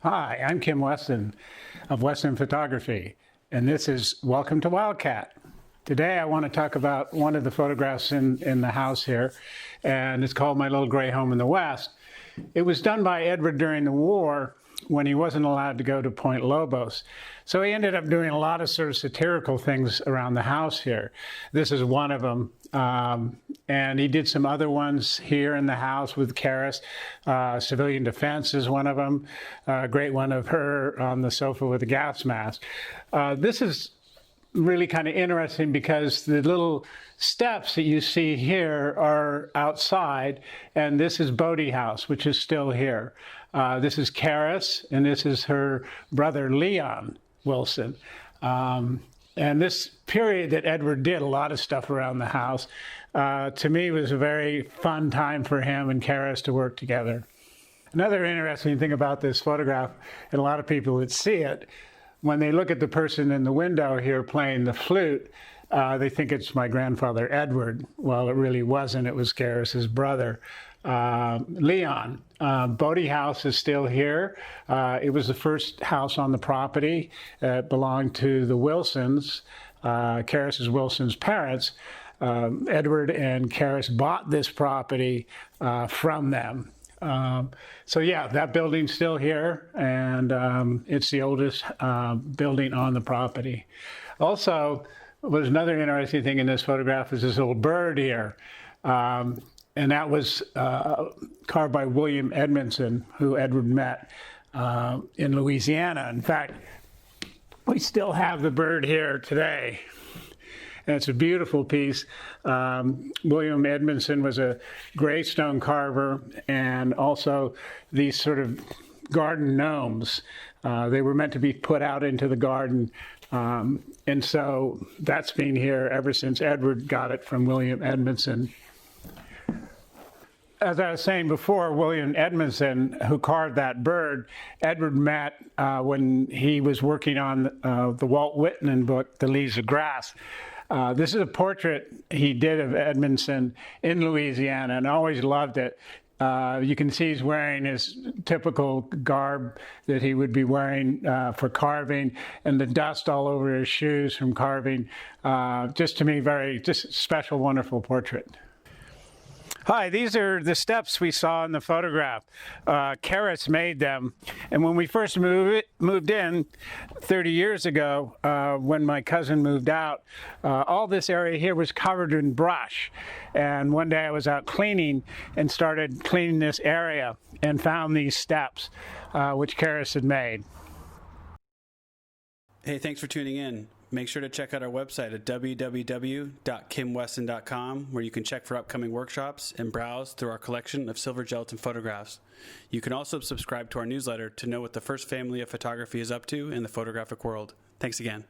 Hi, I'm Kim Weston of Weston Photography, and this is Welcome to Wildcat. Today I want to talk about one of the photographs in the house here, and it's called My Little Gray Home in the West. It was done by Edward during the war when he wasn't allowed to go to Point Lobos. So he ended up doing a lot of sort of satirical things around the house here. This is one of them. And he did some other ones here in the house with Karis. Civilian Defense is one of them. A great one of her on the sofa with a gas mask. This is really kind of interesting because the little steps that you see here are outside, and this is Bodie House, which is still here. This is Karis, and this is her brother Leon Wilson. And this period that Edward did a lot of stuff around the house, to me was a very fun time for him and Karis to work together. Another interesting thing about this photograph, and a lot of people that see it, when they look at the person in the window here playing the flute, they think it's my grandfather Edward. Well, it really wasn't. It was Karis's brother, Leon. Bodie House is still here. It was the first house on the property. It belonged to the Wilsons, Karis Wilson's parents. Edward and Karis bought this property from them. So yeah, that building's still here, and it's the oldest building on the property. Also, was another interesting thing in this photograph is this little bird here. And that was carved by William Edmonson, who Edward met in Louisiana. In fact, we still have the bird here today. And it's a beautiful piece. William Edmonson was a gray stone carver, and also these sort of garden gnomes. They were meant to be put out into the garden. And so that's been here ever since Edward got it from William Edmonson. As I was saying before, William Edmonson, who carved that bird, Edward met when he was working on the Walt Whitman book, The Leaves of Grass. This is a portrait he did of Edmonson in Louisiana, and I always loved it. You can see he's wearing his typical garb that he would be wearing for carving, and the dust all over his shoes from carving. Just to me, just special, wonderful portrait. Hi, these are the steps we saw in the photograph. Karis made them, and when we first moved in 30 years ago, when my cousin moved out, all this area here was covered in brush. And one day I was out cleaning and started cleaning this area and found these steps, which Karis had made. Hey, thanks for tuning in. Make sure to check out our website at www.kimweston.com, where you can check for upcoming workshops and browse through our collection of silver gelatin photographs. You can also subscribe to our newsletter to know what the first family of photography is up to in the photographic world. Thanks again.